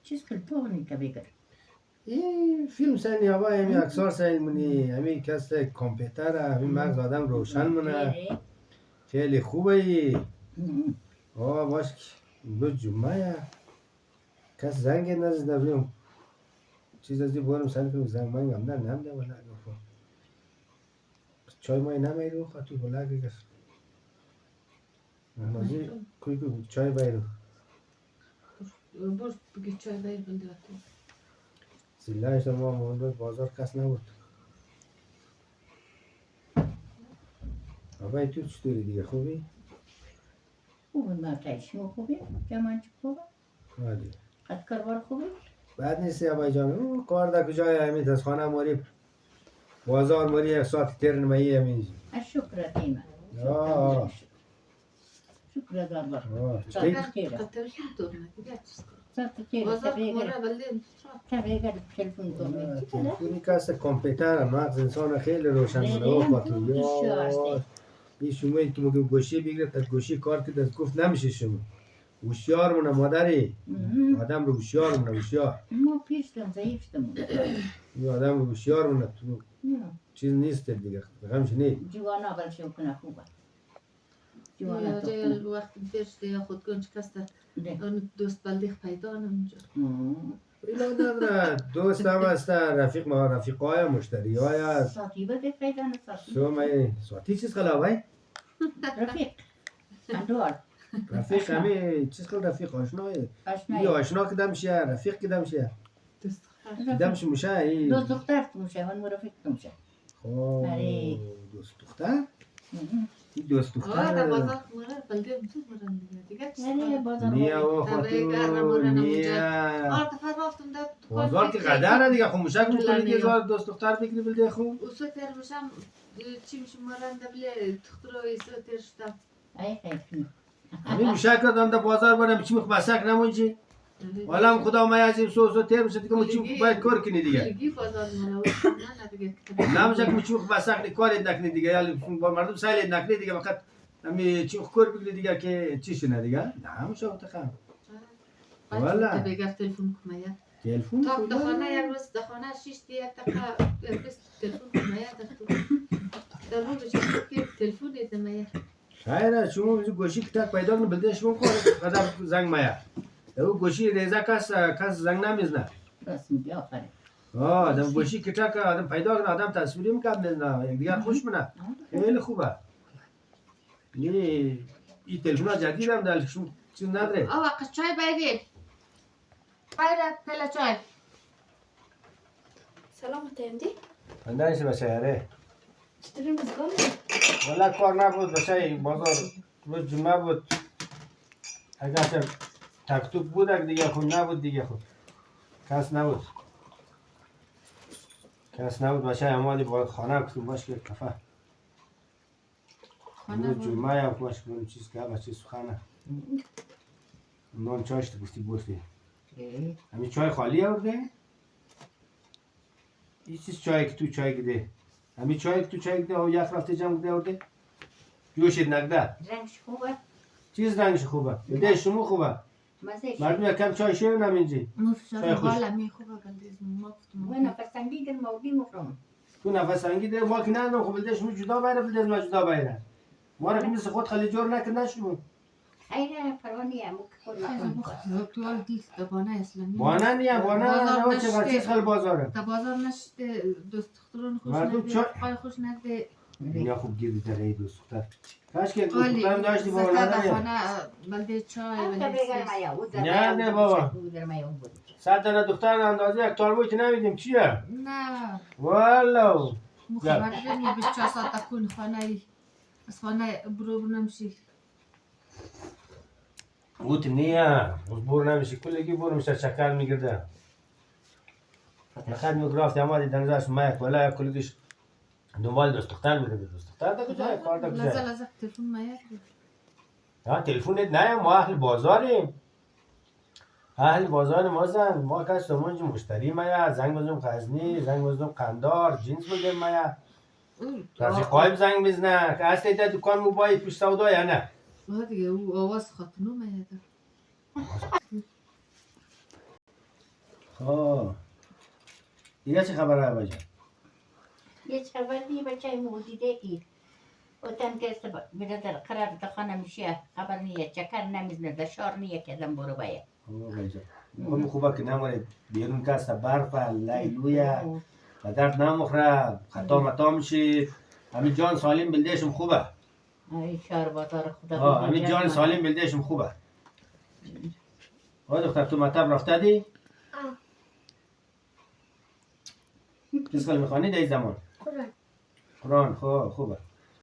چیز کل تو نی که بگر این فیلم سنی هوا همی اکسار سنی منی همی کس کامپیوتر همی مغز آدم روشن منه خیلی خوبه ای باش دو جمعه کس زنگ نزده بیم چیز از این بارم سنی کنم زنگ من هم نمده ولی گفت چای مای نمی رو خواهد تو بلگی گفت نمازی کوی چای بایرو برو بگی چای باید بنده تو زیلایش ما مونده بازار کس نبود آبای تو چطوری دیگه خوبی؟ خوبه ما تایشمو خوبه جمان چی خوبه عالی قد کار خوبه بعد نیستی آبای جان او کار در کجای همین از خانه موری بازار موری ساعت تیر نمایی همین شکر دیما آه شکر دار چطوری؟ قطر هم دورنه دیگه ساعت تیر بازار مره بلده تبیگر تلفن کنه چی کنه تلفونی که است کامپیوتر مغز انسان خیلی روشن منه او خاطر یا این شما که مگه گوشی بگیره تا گوشی کار که دست گفت نمیشه شما هوشیار مونه مادری آدم رو هوشیار مونه هوشیار ما پیشتم ضعیفتم این آدم رو هوشیار مونه تو چیز نیست دیگه غمش نیست جوانا بل شو کنه خوبه جوانا یا تو جای وقت پیش یا خود گنج کسته اون دوست بلدیخ پیدا نمونجا اینا نداره دوست هم هست رفیق ما رفیقای مشتری های هست ساتی بده پیدا نساتی ساتی چیز خلاوه؟ رفیق اندوار رفیق همه چیز خل رفیق آشنای آشنایی آشنا کدام شه رفیق کدام شه کدام شه میشه دوست دختر تو میشه من رفیق تو میشه خب آره. دوست دختر این دوست دختر در بازار مره بلده تو مره دیگه آره بازار نیا بازار و خاطر نیا رفتم در بازار که قدره دیگه خب مشک میکنی که زار دوست دختر بگیری بلده خوب اوسو تر میشم چی میشه مرنده بله دختر ایسو تر شدم ای خیلی همین مشک رو دم در بازار برم چی میخ مسک نمونجی والا هم خدا ما از این سوزو تر میشه دیگه مچی باید کار کنی دیگه دیگه بازار مره نه دیگه نمیشه که مچی میخ مسک کار نکنی دیگه یا با مردم سایل نکنی دیگه فقط همین چی کار بگیری دیگه که چی شونه دیگه نمیشه متخم والا بگر تلفن کنم تلفن تا دخانه یک روز دخانه 6 یک دقیقه یک روز تلفن کنم در روز که تلفن دیدم خیره شما گوشی کتک پیدا کنه بلده شما کار قدر زنگ مایا او گوشی ریزه کس زنگ نمیزنه راست میگی آفرین آدم گوشی کتک آدم پیدا کنه آدم تصویری میکنه میزنه یک دیگر خوش منه خیلی خوبه این تلفن جدید هم داره شما چیز نداره آقا چای بیارید بیارید پله چای سلام تندی اندازه بچه اره چطوری مزگان والا کار نبود بچه بازار روز جمعه بود اگر تکتوب بود اگر دیگه خود نبود دیگه خود کس نبود بچه امالی باید خانه کتوب باش که کفه روز جمعه هم باش کنیم چیز که بچه سخنه نان چایش تو گفتی همین چای خالی آورده این چیز چای که تو چای گده همین چای که تو چای گده او یک رفته جمع گده آورده جوشید نگده رنگش خوبه چیز رنگش خوبه ده شما خوبه مزه مردم یکم چای شیر نمینجی مفشار بالا می خوبه بلدیز مفتم و نفس تنگی در موقعی مخرم تو نفس تنگی ده ما که نه خب بلده شما جدا بایره بلده ما جدا بایره ما را که مثل خود خیلی جور نکرده شما خیره پروانی هم خود مخرم تو دیل دبانه اصلا بانه نیم بانه نه چه چیز خیلی بازاره تا بازار نشده دوست دختران خوش مردم نده چای پای خوش نده اینا خوب گیری داره دوست دختر کاش که دوست قالی دخترم داشتی با زتا نداره دخانه بلده چای تا بلده بگر سیس مایا او در نه، نه بابا. در مایا اون بود 100 دانه دختر اندازه یک تالبوی که نمیدیم چیه نه والا مخبر بینی 24 ساعت تکون خانه ای از خانه برو نمشی اوت نیه بور نمیشه کلگی بور میشه چکر میگرده فقط میگرفت اما دنزاش مایک ولا کلگیش دنبال دوست دختر میگرده دوست دختر دا کجای کار دا لازم کجای لازم تلفن مایه ها تلفنت نه ما اهل بازاریم اهل بازار ما زن ما کس منج مشتری مایا زنگ بزنم خزنی زنگ بزنم قندار جنس بگیر مایا رفیقایم زنگ میزنه که هستی در دکان موبایل پیش سودا یا نه دیگه او آواز خاتنو مایه خب دیگه چه خبره ابا جان؟ یه خبر دیگه بچه مودیده ای وطن که بیده در قرار دخانه میشه خبر نیه چکر نمیزنه دشار نیه که دم برو باید ابا جان همین خوبه که نماره بیرون کسته برف لیلویه و درد نمخره خطا متا میشید همین جان سالم بلدهشم خوبه ای شهر بازار خدا همین جان سالم بلدهشم خوبه دختر تو مطب رفته دی؟ چیز کل میخوانی در این زمان؟ قرآن. قرآن خوبه